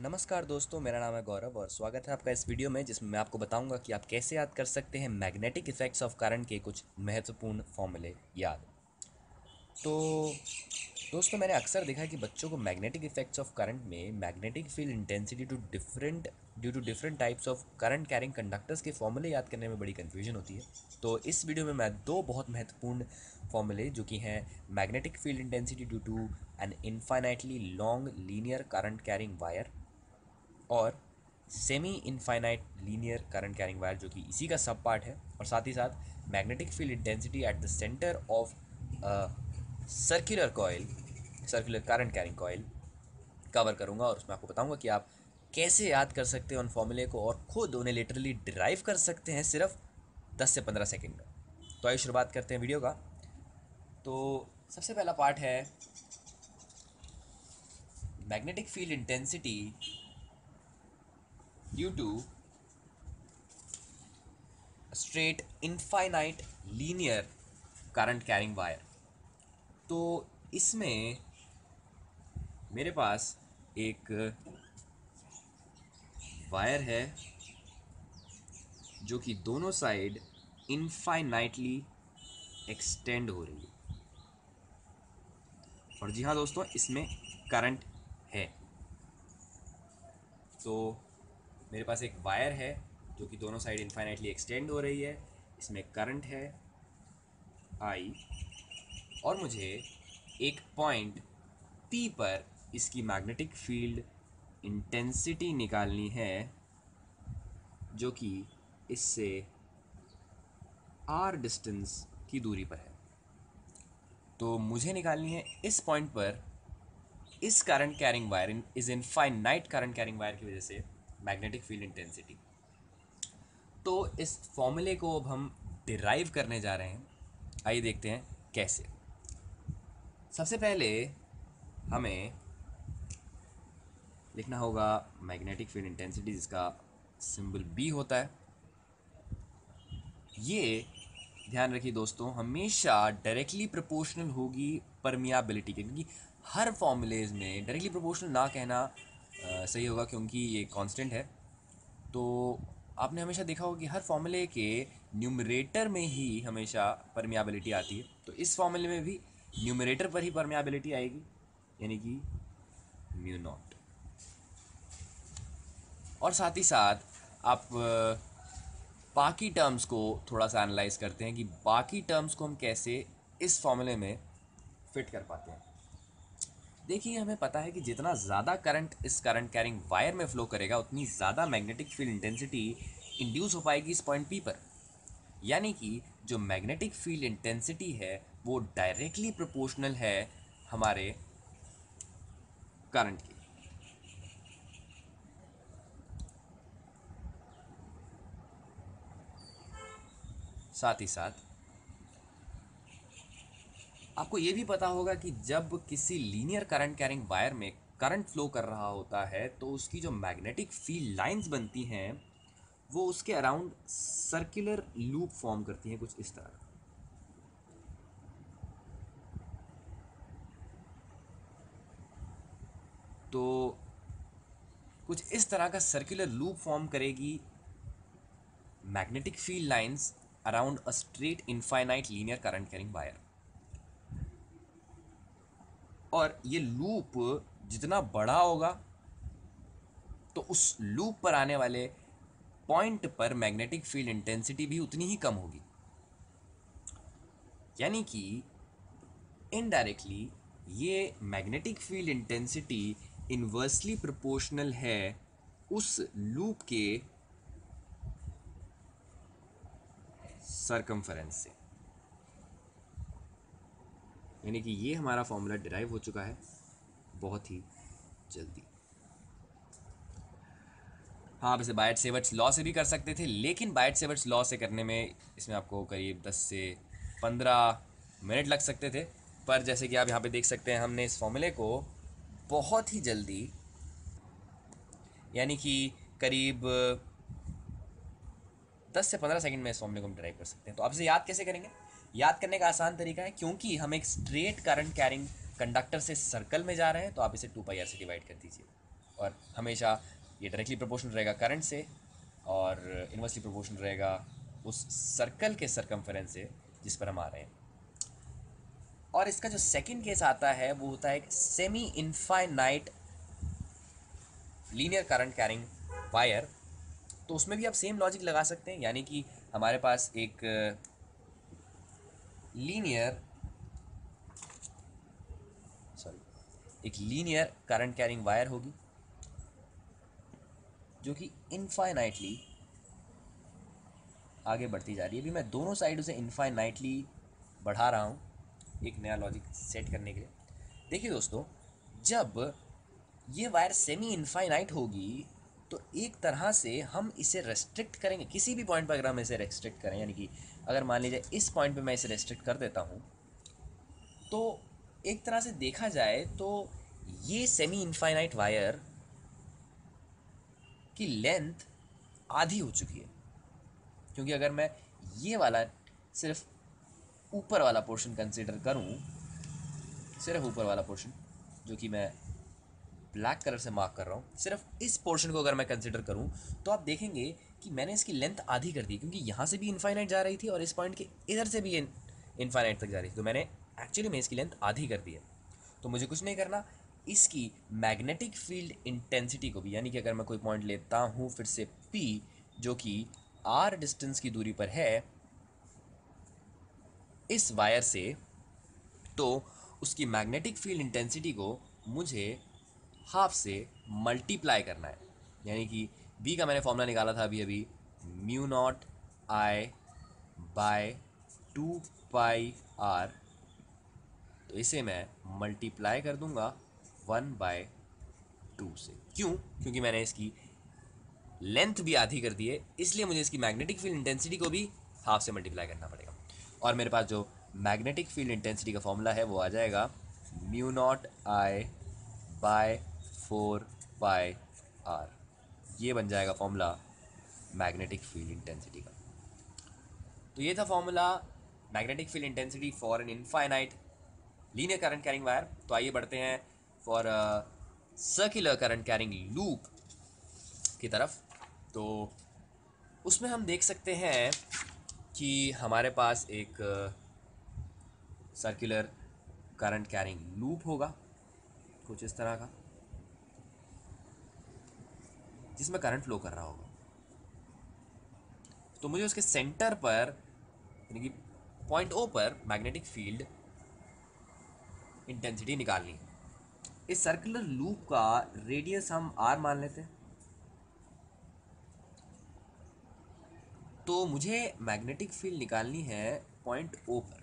नमस्कार दोस्तों, मेरा नाम है गौरव और स्वागत है आपका इस वीडियो में जिसमें मैं आपको बताऊंगा कि आप कैसे याद कर सकते हैं मैग्नेटिक इफ़ेक्ट्स ऑफ करंट के कुछ महत्वपूर्ण फॉर्मूले याद। तो दोस्तों, मैंने अक्सर देखा है कि बच्चों को मैग्नेटिक इफ़ेक्ट्स ऑफ करंट में magnetic field intensity due to different types of current carrying conductors के फॉर्मूले याद करने में बड़ी कन्फ्यूजन होती है। तो इस वीडियो में मैं दो बहुत महत्वपूर्ण फॉर्मूले जो कि हैं magnetic field intensity due to an infinitely long linear current carrying wire और semi infinite linear current carrying wire जो कि इसी का सब पार्ट है, और साथ ही साथ magnetic field intensity at the centre of circular coil, circular current carrying coil cover करूंगा और उसमें आपको बताऊंगा कि आप कैसे याद कर सकते हैं उन फॉर्मूले को और खुद उन्हें लिटरली डिराइव कर सकते हैं सिर्फ 10 से 15 सेकंड में। तो आइए शुरुआत करते हैं वीडियो का। तो सबसे पहला पार्ट है magnetic field intensity due to straight infinite linear current carrying wire. तो इसमें मेरे पास एक वायर है जो कि दोनों साइड इनफाइनाइटली एक्सटेंड हो रही है, और जी हाँ दोस्तों, इसमें करंट है। तो मेरे पास एक वायर है जो कि दोनों साइड इनफाइनाइटली एक्सटेंड हो रही है, इसमें करंट है आई, और मुझे एक पॉइंट पी पर इसकी मैग्नेटिक फील्ड इंटेंसिटी निकालनी है जो कि इससे आर डिस्टेंस की दूरी पर है। तो मुझे निकालनी है इस पॉइंट पर इस करंट कैरिंग वायर, इस इनफाइनाइट करंट कैरिंग वायर की वजह से मैग्नेटिक फील्ड इंटेंसिटी। तो इस फॉर्मूले को अब हम डिराइव करने जा रहे हैं। आइए देखते हैं कैसे। सबसे पहले हमें लिखना होगा मैग्नेटिक फील्ड इंटेंसिटी, जिसका सिंबल बी होता है। ये ध्यान रखिए दोस्तों, हमेशा डायरेक्टली प्रोपोर्शनल होगी परमियाबिलिटी के, क्योंकि हर फॉर्मूलेज में डायरेक्टली प्रोपोर्शनल ना कहना सही होगा क्योंकि ये कांस्टेंट है। तो आपने हमेशा देखा होगा कि हर फॉर्मूले के न्यूमरेटर में ही हमेशा परमियाबिलिटी आती है, तो इस फॉर्मूले में भी न्यूमरेटर पर ही परमियाबिलिटी आएगी, यानी कि म्यू नॉट। और साथ ही साथ आप बाकी टर्म्स को थोड़ा सा एनालाइज करते हैं कि बाकी टर्म्स को हम कैसे इस फॉर्मूले में फिट कर पाते हैं। देखिए, हमें पता है कि जितना ज़्यादा करंट इस करंट कैरिंग वायर में फ्लो करेगा उतनी ज़्यादा मैग्नेटिक फील्ड इंटेंसिटी इंड्यूस हो पाएगी इस पॉइंट पी पर, यानी कि जो मैग्नेटिक फील्ड इंटेंसिटी है वो डायरेक्टली प्रोपोर्शनल है हमारे करंट की। साथ ही साथ आपको ये भी पता होगा कि जब किसी लीनियर करंट कैरिंग वायर में करंट फ्लो कर रहा होता है तो उसकी जो मैग्नेटिक फील्ड लाइंस बनती हैं वो उसके अराउंड सर्कुलर लूप फॉर्म करती हैं, कुछ इस तरह। तो कुछ इस तरह का सर्कुलर लूप फॉर्म करेगी magnetic field lines around a straight infinite linear current carrying wire. और ये लूप जितना बड़ा होगा तो उस लूप पर आने वाले पॉइंट पर मैग्नेटिक फील्ड इंटेंसिटी भी उतनी ही कम होगी, यानी कि इनडायरेक्टली ये magnetic field intensity inversely proportional है उस लूप के सरकमफेरेंस से। यानी कि ये हमारा फॉर्मूला डिराइव हो चुका है बहुत ही जल्दी। हाँ, आप इसे बायट सेवर्ट्स लॉ से भी कर सकते थे, लेकिन बायट सेवर्ट्स लॉ से करने में इसमें आपको करीब 10 से 15 मिनट लग सकते थे। पर जैसे कि आप यहाँ पे देख सकते हैं, हमने इस फॉर्मूले को बहुत ही जल्दी, यानी कि करीब 10 से 15 सेकंड में इस फॉर्मूले को हम ड्राइव कर सकते हैं। तो आप इसे याद कैसे करेंगे? याद करने का आसान तरीका है, क्योंकि हम एक स्ट्रेट करंट कैरिंग कंडक्टर से सर्कल में जा रहे हैं तो आप इसे 2 पाई आर से डिवाइड कर दीजिए। और हमेशा ये डायरेक्टली प्रोपोर्शनल रहेगा करंट से और इन्वर्सली प्रोपोर्शनल रहेगा उस सर्कल के सरकमफेरेंस से जिस पर हम आ रहे हैं। और इसका जो सेकंड केस आता है वो होता है एक semi infinite linear current carrying wire. तो उसमें भी आप सेम लॉजिक लगा सकते हैं, यानी कि हमारे पास एक लीनियर करंट कैरिंग वायर होगी जो कि इनफाइनाइटली आगे बढ़ती जा रही है। अभी मैं दोनों साइड से इनफाइनाइटली बढ़ा रहा हूँ एक नया लॉजिक सेट करने के लिए। देखिए दोस्तों, जब ये वायर सेमी इनफाइनाइट होगी तो एक तरह से हम इसे रेस्ट्रिक्ट करेंगे किसी भी पॉइंट पर। अगर हम इसे रेस्ट्रिक्ट करें, यानी कि अगर मान लीजिए इस पॉइंट पे मैं इसे रेस्ट्रिक्ट कर देता हूँ, तो एक तरह से देखा जाए तो ये सेमी इनफाइनाइट वायर की लेंथ आधी हो चुकी है। क्योंकि अगर मैं ये वाला सिर्फ ऊपर वाला पोर्शन कंसिडर करूं, सिर्फ ऊपर वाला पोर्शन जो कि मैं ब्लैक कलर से मार्क कर रहा हूँ, सिर्फ इस पोर्शन को अगर मैं कंसिडर करूँ तो आप देखेंगे कि मैंने इसकी लेंथ आधी कर दी, क्योंकि यहाँ से भी इनफाइनाइट जा रही थी और इस पॉइंट के इधर से भी इनफाइनाइट तक जा रही थी। तो मैंने एक्चुअली में इसकी लेंथ आधी कर दी है। तो मुझे कुछ नहीं करना, इसकी मैग्नेटिक फील्ड इंटेंसिटी को भी, यानी कि अगर मैं कोई पॉइंट लेता हूँ फिर से P जो कि R डिस्टेंस की दूरी पर है इस वायर से, तो उसकी मैग्नेटिक फील्ड इंटेंसिटी को मुझे हाफ से मल्टीप्लाई करना है। यानी कि B का मैंने फॉर्मूला निकाला था अभी mu naught I bye 2πr, तो इसे मैं मल्टीप्लाई कर दूंगा 1/2 से। क्यों? क्योंकि मैंने इसकी लेंथ भी आधी कर दी है, इसलिए मुझे इसकी मैग्नेटिक फील्ड इंटेंसिटी को भी हाफ से मल्टीप्लाई करना पड़ेगा। और मेरे पास जो मैग्नेटिक फील्ड इंटेंसिटी का फॉर्मूला है वो आ जाएगा mu naught I bye 4πr। ये बन जाएगा फॉर्मूला मैग्नेटिक फील्ड इंटेंसिटी का। तो ये था formula magnetic field intensity for an infinite linear current carrying wire. तो आइए बढ़ते हैं for circular current carrying loop की तरफ। तो उसमें हम देख सकते हैं कि हमारे पास एक सर्कुलर करंट कैरिंग लूप होगा कुछ इस तरह का, जिसमें करंट फ्लो कर रहा होगा। तो मुझे उसके सेंटर पर, यानी कि पॉइंट O पर मैग्नेटिक फील्ड इंटेंसिटी निकालनी है। इस सर्कुलर लूप का रेडियस हम R मान लेते हैं। तो मुझे मैग्नेटिक फील्ड निकालनी है पॉइंट O पर।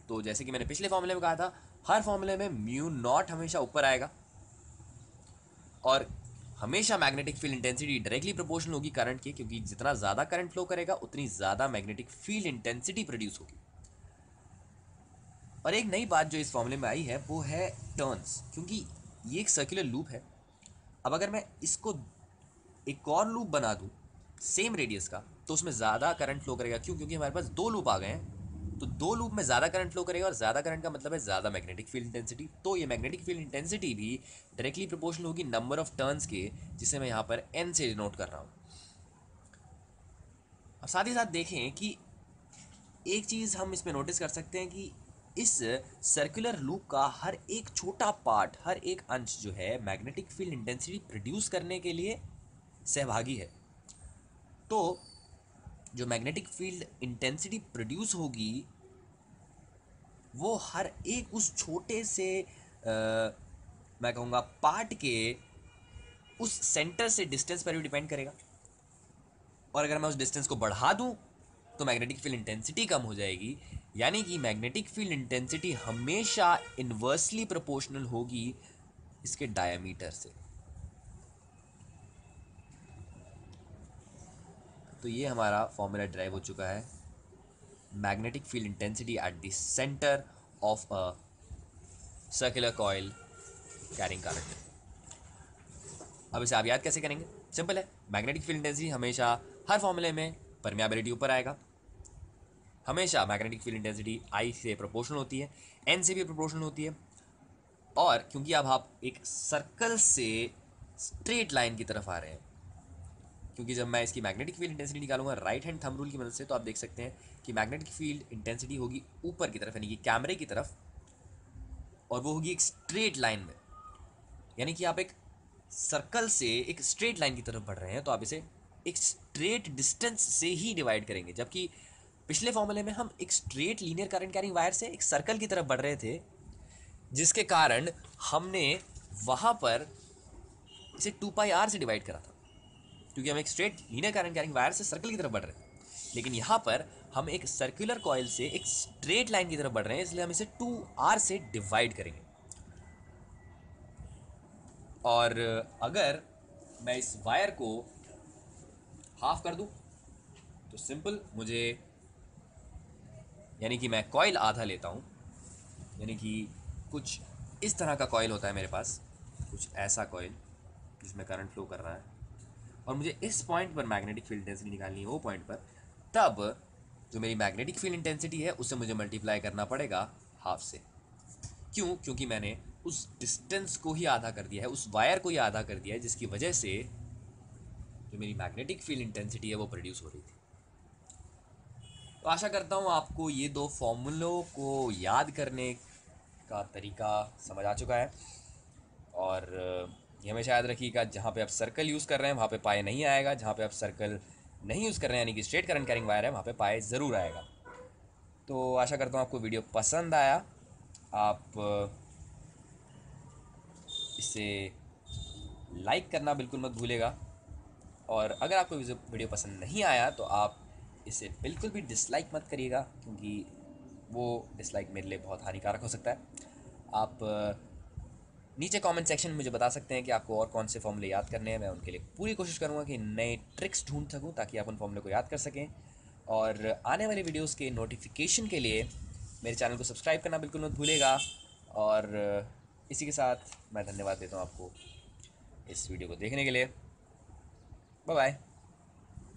तो जैसे कि मैंने पिछले फॉर्मूले में कहा था, हर फॉर्मूले में म्यू नॉट हमेशा ऊपर आएगा और हमेशा magnetic field intensity directly proportional होगी करंट के, क्योंकि जितना ज़्यादा करंट फ्लो करेगा उतनी ज़्यादा मैग्नेटिक फील्ड इंटेंसिटी प्रोड्यूस होगी। और एक नई बात जो इस फॉर्मूले में आई है वो है टर्न्स, क्योंकि ये एक सर्कुलर लूप है। अब अगर मैं इसको एक और लूप बना दूं सेम रेडियस का, तो उसमें ज़्यादा करंट फ्लो करेगा। क्यों? क्योंकि हमारे पास दो लूप आ गए हैं, तो दो लूप में ज़्यादा करंट फ्लो करेगा और ज़्यादा करंट का मतलब है ज़्यादा मैग्नेटिक फील्ड इंटेंसिटी। तो ये मैग्नेटिक फील्ड इंटेंसिटी भी डायरेक्टली प्रोपोर्शनल होगी नंबर ऑफ टर्न्स के, जिसे मैं यहाँ पर n से डिनोट कर रहा हूँ। अब साथ ही साथ देखें कि एक चीज़ हम इसमें नोटिस कर सकते हैं कि इस सर्कुलर लूप का हर एक छोटा पार्ट, हर एक अंश जो है मैग्नेटिक फील्ड इंटेंसिटी प्रोड्यूस करने के लिए सहभागी है। तो जो मैग्नेटिक फील्ड इंटेंसिटी प्रोड्यूस होगी वो हर एक उस छोटे से मैं कहूँगा पार्ट के उस सेंटर से डिस्टेंस पर भी डिपेंड करेगा। और अगर मैं उस डिस्टेंस को बढ़ा दूं तो मैग्नेटिक फील्ड इंटेंसिटी कम हो जाएगी। यानी कि मैग्नेटिक फील्ड इंटेंसिटी हमेशा इन्वर्सली प्रोपोर्शनल होगी इसके डायमीटर से। तो ये हमारा फॉर्मूला ड्राइव हो चुका है, magnetic field intensity at the centre of a circular coil carrying current. अब इसे आप याद कैसे करेंगे? सिंपल है, मैग्नेटिक फील्ड इंटेंसिटी हमेशा हर फॉर्मूले में परमियाबिलिटी ऊपर आएगा, हमेशा मैग्नेटिक फील्ड इंटेंसिटी I से प्रोपोर्शनल होती है, N से भी प्रोपोर्शनल होती है। और क्योंकि अब आप एक सर्कल से स्ट्रेट लाइन की तरफ आ रहे हैं, क्योंकि जब मैं इसकी मैग्नेटिक फील्ड इंटेंसिटी निकालूंगा राइट हैंड थंब रूल की मदद से, तो आप देख सकते हैं कि मैग्नेटिक फील्ड इंटेंसिटी होगी ऊपर की तरफ, यानी कि कैमरे की तरफ, और वो होगी एक स्ट्रेट लाइन में। यानी कि आप एक सर्कल से एक स्ट्रेट लाइन की तरफ बढ़ रहे हैं, तो आप इसे एक स्ट्रेट डिस्टेंस से ही डिवाइड करेंगे। जबकि पिछले फॉर्मूले में हम एक straight linear current carrying wire से एक सर्कल की तरफ बढ़ रहे थे, जिसके कारण हमने वहाँ पर इसे 2πr से डिवाइड करा था, क्योंकि हम एक straight linear current carrying wire से सर्कल की तरफ बढ़ रहे हैं। लेकिन यहाँ पर हम एक सर्कुलर कॉइल से एक स्ट्रेट लाइन की तरफ बढ़ रहे हैं, इसलिए हम इसे 2r से डिवाइड करेंगे। और अगर मैं इस वायर को हाफ कर दूं, तो सिंपल मुझे, यानी कि मैं कॉइल आधा लेता हूं, यानी कि कुछ इस तरह का कॉइल होता है मेरे पास, कुछ ऐसा कॉइल जिसमें करंट फ्लो कर रहा है, और मुझे इस पॉइंट पर मैग्नेटिक फील्ड इंटेंसिटी निकालनी है, वो पॉइंट पर, तब जो मेरी मैग्नेटिक फील्ड इंटेंसिटी है उसे मुझे मल्टीप्लाई करना पड़ेगा हाफ से। क्यों? क्योंकि मैंने उस डिस्टेंस को ही आधा कर दिया है, उस वायर को ही आधा कर दिया है, जिसकी वजह से जो मेरी मैग्नेटिक फील्ड इंटेंसिटी है वो प्रोड्यूस हो रही थी। तो आशा करता हूँ आपको ये दो फॉर्मूलों को याद करने का तरीका समझ आ चुका है। और ये हमेशा याद रखिएगा, जहाँ पे आप सर्कल यूज़ कर रहे हैं वहाँ पे पाए नहीं आएगा, जहाँ पे आप सर्कल नहीं यूज़ कर रहे हैं यानी कि स्ट्रेट करंट कैरिंग वायर है, वहाँ पे पाए ज़रूर आएगा। तो आशा करता हूँ आपको वीडियो पसंद आया। आप इसे लाइक करना बिल्कुल मत भूलेगा, और अगर आपको वीडियो पसंद नहीं आया तो आप इसे बिल्कुल भी डिसलाइक मत करिएगा, क्योंकि वो डिसलाइक मेरे लिए बहुत हानिकारक हो सकता है। आप नीचे कमेंट सेक्शन में मुझे बता सकते हैं कि आपको और कौन से फॉर्मूले याद करने हैं। मैं उनके लिए पूरी कोशिश करूँगा कि नए ट्रिक्स ढूंढ सकूँ ताकि आप उन फॉर्मूले को याद कर सकें। और आने वाले वीडियोस के नोटिफिकेशन के लिए मेरे चैनल को सब्सक्राइब करना बिल्कुल मत भूलेगा। और इसी के साथ मैं धन्यवाद देता हूँ आपको इस वीडियो को देखने के लिए। Bye bye.